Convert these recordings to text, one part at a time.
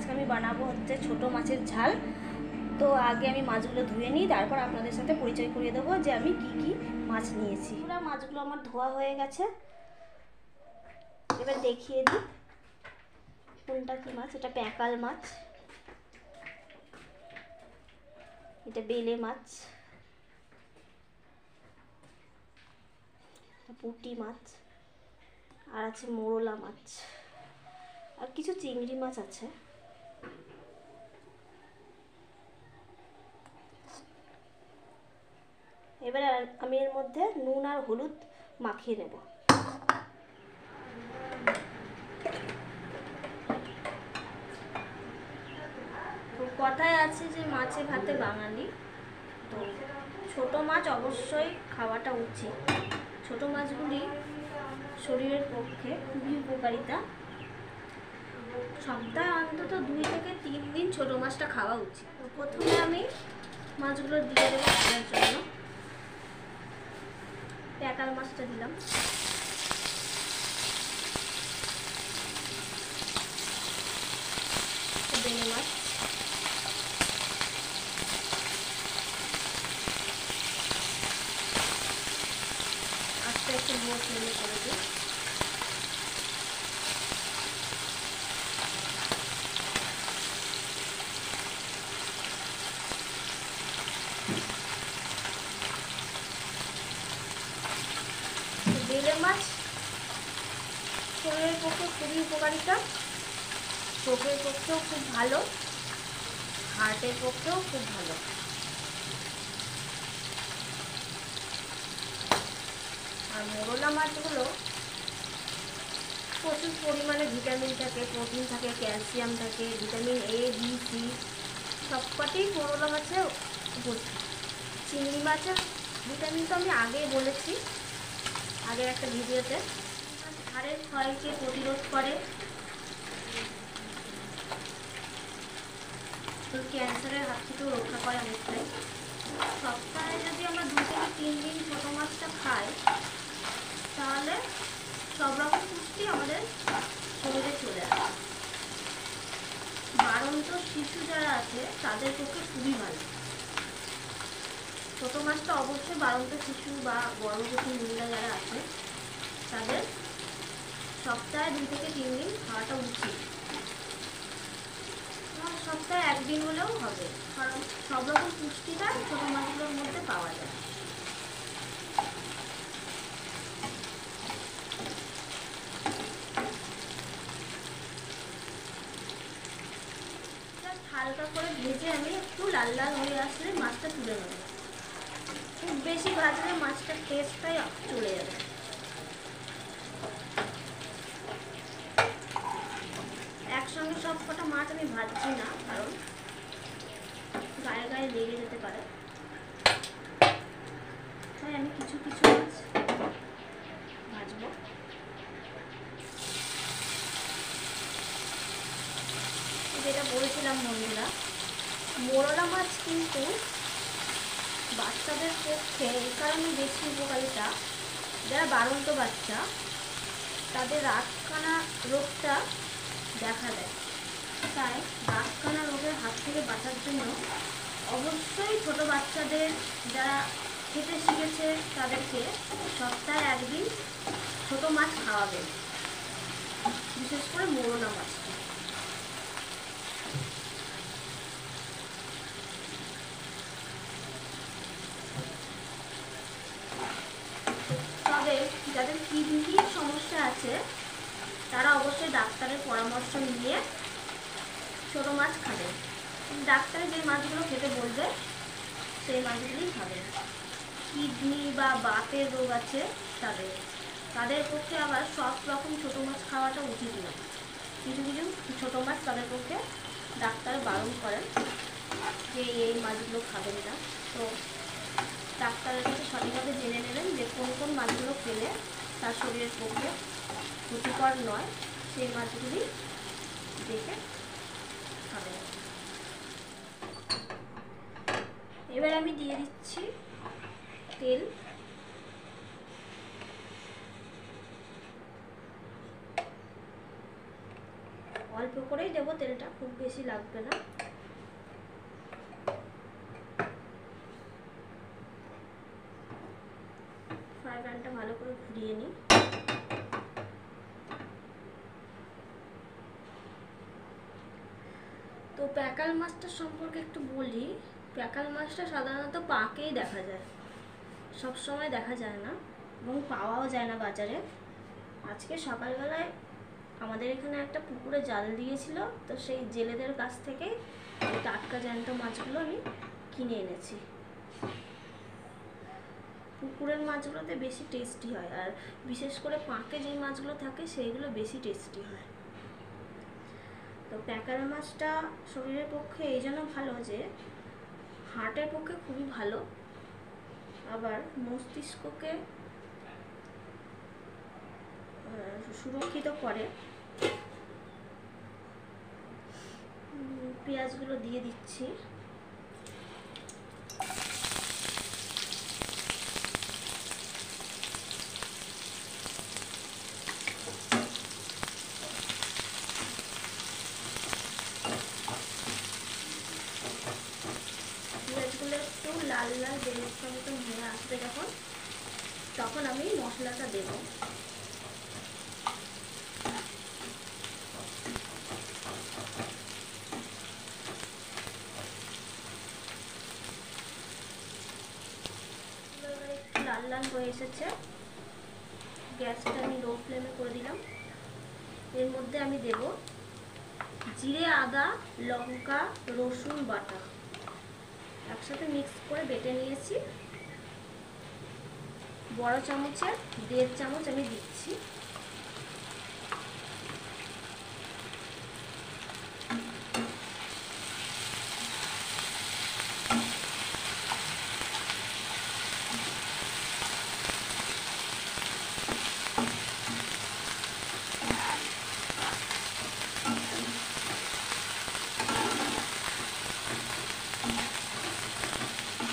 আজকে আমি বানাবো হচ্ছে ছোট মাছের ঝাল। তো আগে আমি মাছগুলো ধুয়ে নিই, তারপর আপনাদের সাথে পরিচয় করিয়ে দেবো যে আমি কি কি মাছ নিয়েছি। পুরো মাছগুলো আমার ধোয়া হয়ে গেছে, এবার দেখিয়ে দিই কোনটা কি মাছ। এটা প্যাকাল মাছ, এটা বেলে মাছ, পুঁটি মাছ, আর আছে মোরলা মাছ, আর কিছু চিংড়ি মাছ আছে। এবারে আমি এর মধ্যে নুন আর হলুদ মাখিয়ে নেব। তো কথায় আছে যে মাছে ভাতে বাঙালি, তো ছোট মাছ অবশ্যই খাওয়াটা উচিত। ছোট মাছগুলি শরীরের পক্ষে খুবই উপকারিতা। সপ্তাহে অন্তত 2 থেকে 3 দিন ছোট মাছটা খাওয়া উচিত। তো প্রথমে আমি মাছগুলো দিয়ে দেবো খাওয়ার জন্য। প্যাকাল মাছটা দিলাম, বেলে মাছ, আস্তে একটু লো ফ্লেমে করে দিই। বেলে মাছ শরীরের পক্ষে খুবই উপকারিতা, চোখের পক্ষেও খুব ভালো, হার্টের পক্ষেও খুব ভালো। আর মোরলা মাছগুলো প্রচুর পরিমাণে ভিটামিন থাকে, প্রোটিন থাকে, ক্যালসিয়াম থাকে, ভিটামিন এ, বি, সি সবকটাই মোরলা মাছে উপস্থিত। চিংড়ি মাছের ভিটামিন তো আমি আগেই বলেছি আগের একটা ভিডিওতে। হাড়ের ক্ষয়কে প্রতিরোধ করে, ক্যান্সারের হাত থেকেও রক্ষা করে অনেকটাই। সপ্তাহে যদি আমরা 2 থেকে 3 দিন ছোটো মাছটা খাই, তাহলে সব রকম পুষ্টি আমাদের শরীরে চলে আসে। বাড়ন্ত শিশু যারা আছে তাদের পক্ষে খুবই ভালো। ছোটো মাছটা অবশ্যই বাড়ন্ত শিশু বা গর্ভবতী মহিলা যারা আছে তাদের সপ্তাহে 2 থেকে 3 দিন খাওয়াটা উচিত। সপ্তাহে 1 দিন হলেও হবে, কারণ সব রকম পুষ্টিটা ছোটো মাছগুলোর মধ্যে পাওয়া যায়। হালকা করে ভেজে আমি একটু লাল লাল হয়ে আসলে মাছটা তুলে নেব। খুব বেশি ভাজলে মাছটার টেস্টটাই চলে যাবে। একসঙ্গে সব কটা মাছ আমি ভাজছি না, কারণ গায়ে গায়ে লেগে যেতে পারে, তাই আমি কিছু কিছু মাছ ভাজবো। যেটা বলছিলাম বন্ধুরা, মোরলা মাছ কিন্তু বাচ্চাদের পক্ষে এই কারণে বেশি উপকারিতা, যারা বাড়ন্ত বাচ্চা তাদের রাতকানা রোগটা দেখা দেয়। তাই রাতকানা রোগের হাত থেকে বাঁচার জন্য অবশ্যই ছোট বাচ্চাদের যারা খেতে শিখেছে তাদেরকে সপ্তাহে 1 দিন ছোটো মাছ খাওয়াবে, বিশেষ করে মোরলা মাছ। তবে যাদের কিডনির সমস্যা আছে তারা অবশ্যই ডাক্তারের পরামর্শ নিয়ে ছোটো মাছ খাবে। ডাক্তারে যে মাছগুলো খেতে বলবে সেই মাছগুলোই খাবে। কিডনি বা বাতের রোগ আছে তাদের পক্ষে আবার সব রকম ছোটো মাছ খাওয়াটা উচিত নয়। কিছু কিছু ছোটো মাছ তাদের পক্ষে ডাক্তার বারণ করেন যে এই মাছগুলো খাবেন না। তো ডাক্তারের কাছে সঠিকভাবে জেনে নেবেন যে কোন কোন মাছগুলো খেলে তার শরীরের পক্ষে ক্ষতিকর নয়, সেই মাছগুলি দেখে খাবেন। এবার আমি দিয়ে দিচ্ছি তেল। অল্প করেই দেবো তেলটা, খুব বেশি বেশি লাগবে না। ফ্রাই প্যানটা ভালো করে ঘুরিয়ে নিই। তো প্যাকাল মাছটা সম্পর্কে একটু বলি। প্যাকাল মাছটা সাধারণত পাকেই দেখা যায়, সব সময় দেখা যায় না এবং পাওয়াও যায় না বাজারে। আজকে সকালবেলায় আমাদের এখানে একটা পুকুরে জাল দিয়েছিল, তো সেই জেলেদের কাছ থেকে এই টাটকা জ্যান্ত মাছগুলো আমি কিনে এনেছি। পুকুরের মাছগুলোতে বেশি টেস্টি হয়, আর বিশেষ করে পাঁকে যেই মাছগুলো থাকে সেইগুলো বেশি টেস্টি হয়। তো প্যাকাল মাছটা শরীরের পক্ষে এই জন্য ভালো যে হার্টের পক্ষে খুবই ভালো, আবার মস্তিষ্ককে সুরক্ষিত করে। পেঁয়াজগুলো দিয়ে দিচ্ছি। পেঁয়াজগুলো একটু লাল লাল বেরেস্তার মতন হয়ে আসবে যখন, তখন আমি মশলাটা দেব। লাল লাল হয়ে এসেছে, গ্যাসটা আমি লো ফ্লেমে করে দিলাম। এর মধ্যে আমি দেব জিরে, আদা, লঙ্কা, রসুন বাটা একসাথে মিক্স করে বেটে নিয়েছি। বড় চামচের 1.5 চামচ আমি দিচ্ছি।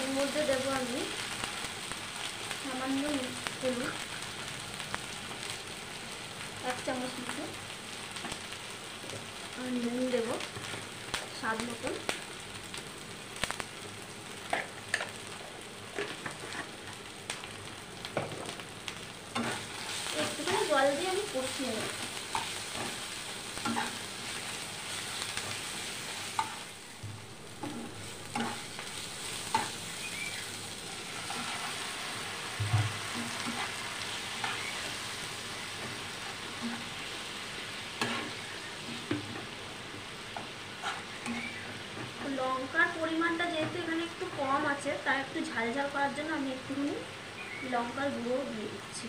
এর মধ্যে দেব আমি সামান্য হলুদ, 1 চামচ মতো, আর নুন দেব স্বাদ মতন। একটুখানি জল দিয়ে আমি কষিয়ে নেব। লঙ্কার পরিমাণটা যেহেতু এখানে একটু কম আছে, তাই একটু ঝাল ঝাল করার জন্য আমি একটুখানি লঙ্কার গুঁড়ো দিয়ে দিচ্ছি।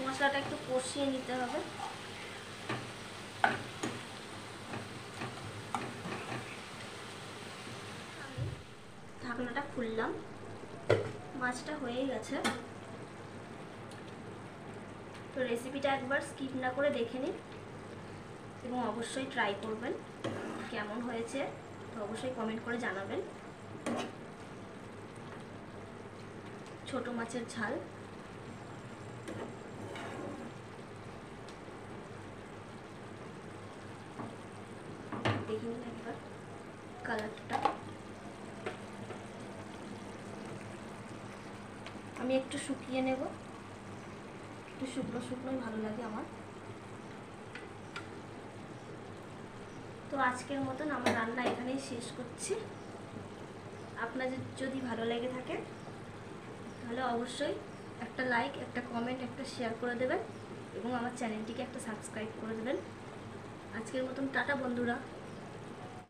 মশলাটা একটু কষিয়ে নিতে হবে। ঢাকনাটা খুললাম, মাছটা হয়ে গেছে। তো রেসিপিটা একবার স্কিপ না করে দেখে নিন এবং অবশ্যই ট্রাই করবেন। কেমন হয়েছে তো অবশ্যই কমেন্ট করে জানাবেন। ছোট মাছের ঝাল, দেখে নিন একবার কালারটা। আমি একটু শুকিয়ে নেব, একটু শুকনো শুকনোই ভালো লাগে আমার। তো আজকের মতন আমার রান্না এখানেই শেষ করছি। আপনাদের যদি ভালো লেগে থাকে তাহলে অবশ্যই একটা লাইক, একটা কমেন্ট, একটা শেয়ার করে দেবেন এবং আমার চ্যানেলটিকে একটা সাবস্ক্রাইব করে দেবেন। আজকের মতন টাটা বন্ধুরা।